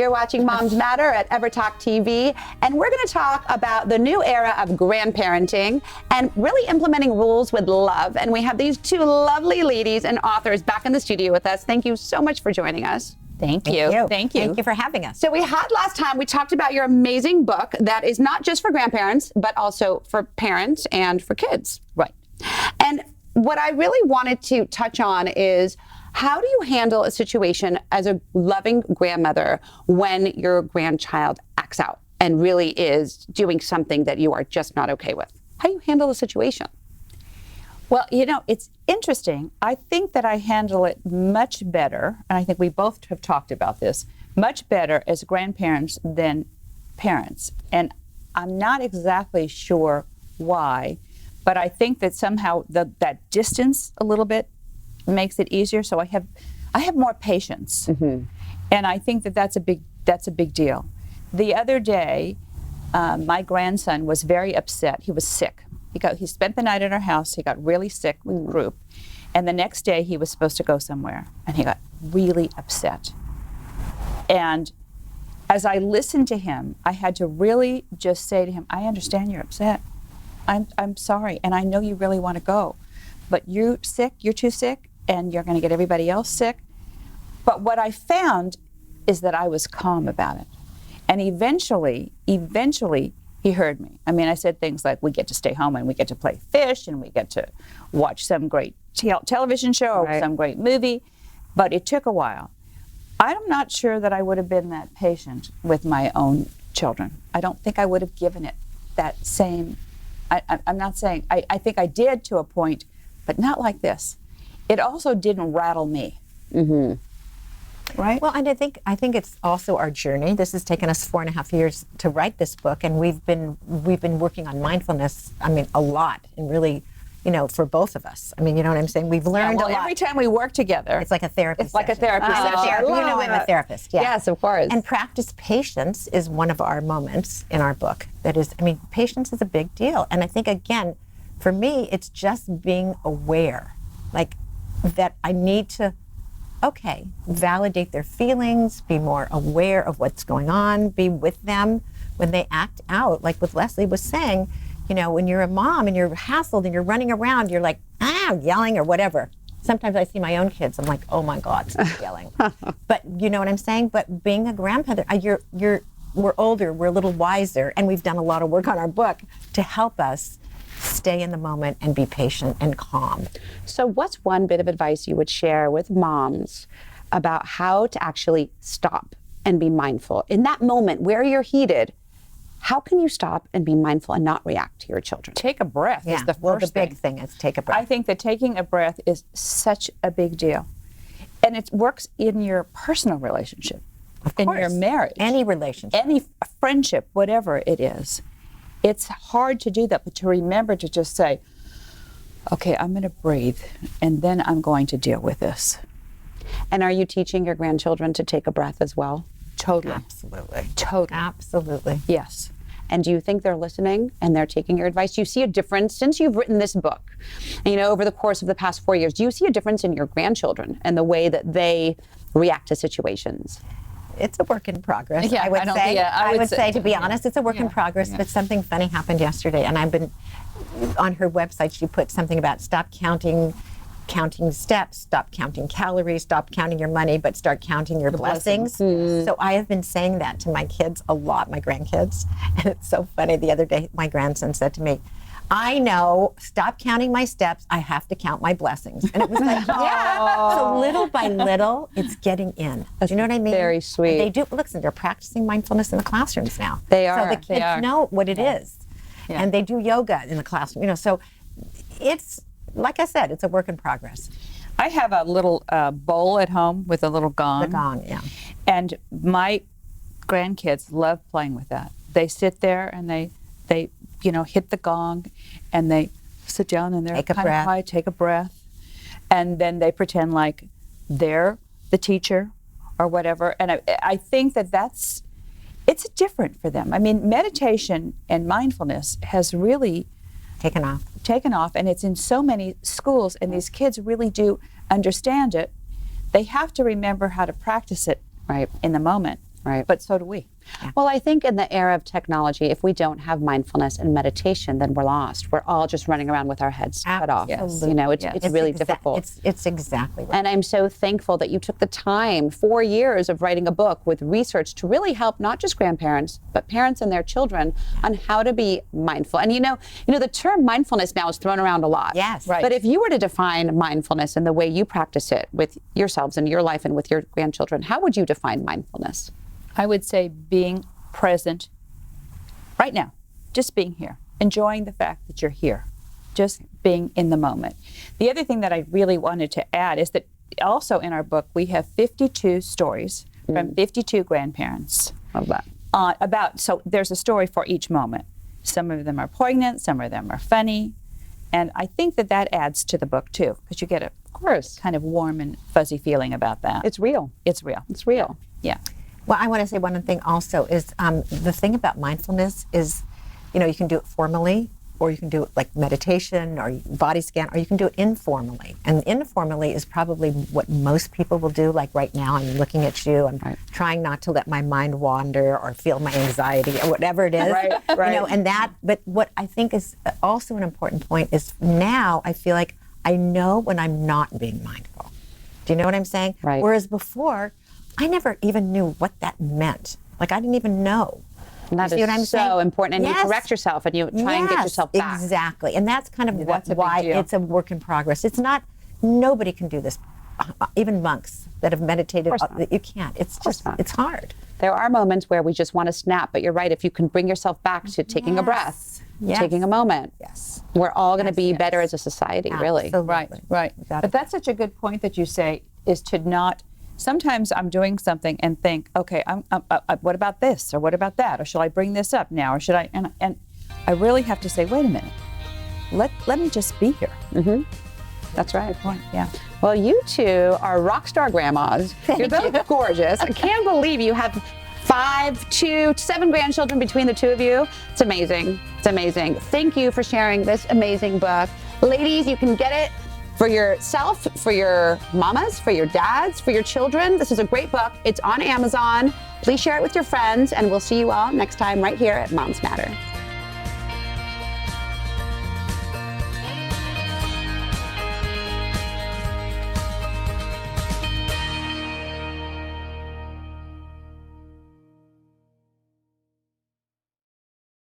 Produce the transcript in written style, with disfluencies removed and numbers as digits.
You're watching Moms Matter at EverTalk TV, and we're going to talk about the new era of grandparenting and really implementing rules with love. And we have these two lovely ladies and authors back in the studio with us. Thank you so much for joining us. Thank you. Thank you for having us. So we had last time, we talked about your amazing book that is not just for grandparents, but also for parents and for kids. Right. And what I really wanted to touch on is, how do you handle a situation as a loving grandmother when your grandchild acts out and really is doing something that you are just not okay with? How do you handle the situation? Well, you know, it's interesting. I think that I handle it much better, and I think we both have talked about this, much better as grandparents than parents. And I'm not exactly sure why, but I think that somehow that distance a little bit makes it easier. So I have more patience, and I think that that's a big deal. The other day, my grandson was very upset. He was sick. He spent the night at our house. He got really sick with the group, and the next day he was supposed to go somewhere, and he got really upset. And as I listened to him, I had to really just say to him, "I understand you're upset. I'm sorry, and I know you really want to go, but you're sick. You're too sick, and you're going to get everybody else sick." But what I found is that I was calm about it, and eventually, he heard me. I mean, I said things like, we get to stay home and we get to play fish and we get to watch some great television show or some great movie, but it took a while. I'm not sure that I would have been that patient with my own children. I don't think I would have given it that same, I'm not saying, I think I did to a point, but not like this. It also didn't rattle me. Right? Well, and I think it's also our journey. This has taken us 4.5 years to write this book, and we've been working on mindfulness, I mean, a lot, and really, you know, for both of us. I mean, you know what I'm saying? We've learned a lot. Every time we work together, it's like a therapy It's like a therapy session. You know I'm a therapist. Yeah. Yes, of course. And practice patience is one of our moments in our book. That is, I mean, patience is a big deal. And I think, again, for me, it's just being aware, like that I need to, validate their feelings, be more aware of what's going on, be with them when they act out. Like what Leslie was saying, you know, when you're a mom and you're hassled and you're running around, you're like, yelling or whatever. Sometimes I see my own kids, I'm like, oh my God, stop yelling. But you know what I'm saying? But being a grandmother, we're older, we're a little wiser, and we've done a lot of work on our book to help us stay in the moment and be patient and calm. So what's one bit of advice you would share with moms about how to actually stop and be mindful? In that moment where you're heated, how can you stop and be mindful and not react to your children? Take a breath is the first big thing is take a breath. I think that taking a breath is such a big deal. And it works in your personal relationship, in your marriage. Any relationship. Any friendship, whatever it is. It's hard to do that, but to remember to just say, okay, I'm going to breathe, and then I'm going to deal with this. And are you teaching your grandchildren to take a breath as well? Totally. Absolutely. Totally. Absolutely. Yes. And do you think they're listening and they're taking your advice? Do you see a difference since you've written this book? You know, over the course of the past 4 years, do you see a difference in your grandchildren and the way that they react to situations? It's a work in progress. Yeah, I would say, to be honest, it's a work in progress. Yeah. But something funny happened yesterday, and I've been on her website. She put something about stop counting steps, stop counting calories, stop counting your money, but start counting your blessings. So I have been saying that to my kids a lot, my grandkids, and it's so funny. The other day, my grandson said to me, I know, stop counting my steps, I have to count my blessings. And it was like, yeah. So little by little, it's getting in. Do you know what I mean? Very sweet. And they do, listen, they're practicing mindfulness in the classrooms now. They are. So the kids know what it is. Yeah. And they do yoga in the classroom, you know, so it's, like I said, it's a work in progress. I have a little bowl at home with a little gong. The gong, yeah. And my grandkids love playing with that. They sit there and they you know, hit the gong, and they sit down and they're kind of quiet, take a breath, and then they pretend like they're the teacher or whatever. And I think that it's different for them. I mean, meditation and mindfulness has really taken off, and it's in so many schools, and these kids really do understand it. They have to remember how to practice it in the moment. Right. But so do we. Well, I think in the era of technology, if we don't have mindfulness and meditation, then we're lost. We're all just running around with our heads cut off. Absolutely. You know, it's really difficult. It's exactly right. And I'm so thankful that you took the time, 4 years of writing a book with research to really help not just grandparents, but parents and their children on how to be mindful. And you know, the term mindfulness now is thrown around a lot. Yes. Right. But if you were to define mindfulness and the way you practice it with yourselves and your life and with your grandchildren, how would you define mindfulness? I would say being present right now, just being here, enjoying the fact that you're here, just being in the moment. The other thing that I really wanted to add is that also in our book, we have 52 stories from 52 grandparents. Love that. So there's a story for each moment. Some of them are poignant, some of them are funny. And I think that adds to the book too, because you get a kind of warm and fuzzy feeling about that. It's real. It's real. It's real. Yeah. Well, I want to say one thing also is the thing about mindfulness is, you can do it formally, or you can do it like meditation or body scan, or you can do it informally. And informally is probably what most people will do. Like right now, I'm looking at you. I'm trying not to let my mind wander or feel my anxiety or whatever it is. Right. But what I think is also an important point is now I feel like I know when I'm not being mindful. Do you know what I'm saying? Right. Whereas before, I never even knew what that meant. Like, I didn't even know. And that You see is what I'm so saying? important. And you Yes. correct yourself and you try and get yourself back. Exactly. And that's kind of that's a big why deal. it's a work in progress. It's not, nobody can do this. Even monks that have meditated, you can't. It's just, it's hard. There are moments where we just want to snap, but you're right. If you can bring yourself back to taking a breath, Yes. taking a moment, Yes. we're all going to be better as a society, really. Absolutely. Right. But that's such a good point that you say, is to not. Sometimes I'm doing something and think, okay, what about this or what about that, or should I bring this up now, or should I? And I really have to say, wait a minute, let me just be here. Mm-hmm. That's right. Yeah. Well, you two are rock star grandmas. You're both gorgeous. I can't believe you have 7 grandchildren between the two of you. It's amazing. It's amazing. Thank you for sharing this amazing book. Ladies, you can get it for yourself, for your mamas, for your dads, for your children. This is a great book. It's on Amazon. Please share it with your friends, and we'll see you all next time right here at Moms Matter.